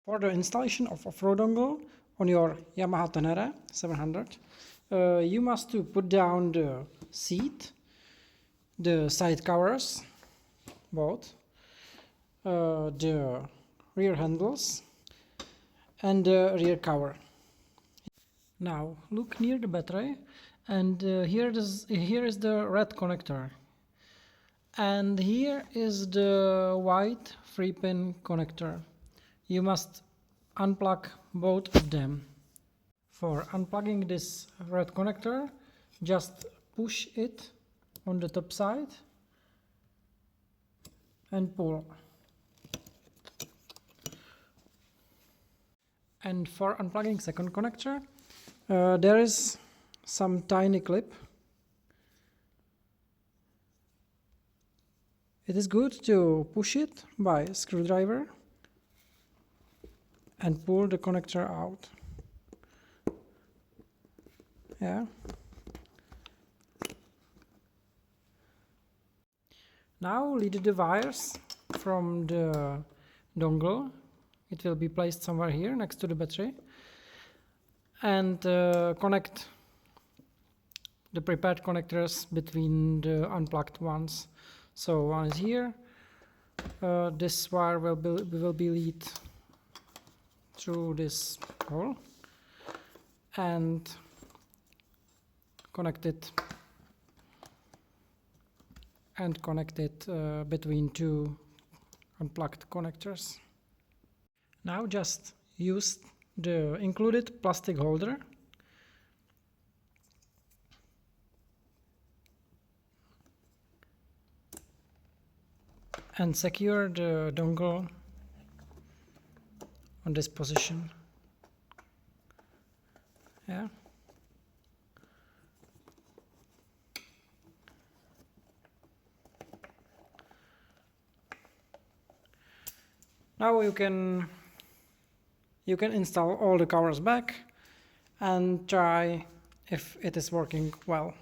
For the installation of off-road dongle on your Yamaha Tenere 700, you must put down the seat, the side covers, both, the rear handles and the rear cover. Now look near the battery, and here is the red connector, and here is the white 3-pin connector. You must unplug both of them. For unplugging this red connector, just push it on the top side and pull. And for unplugging second connector, there is some tiny clip. It is good to push it by a screwdriver and pull the connector out. Yeah. Now lead the wires from the dongle. It will be placed somewhere here next to the battery, and connect the prepared connectors between the unplugged ones. So one is here. This wire will be lead through this hole and connect it between two unplugged connectors. Now just use the included plastic holder and secure the dongle on this position. Yeah. Now you can install all the covers back and try if it is working well.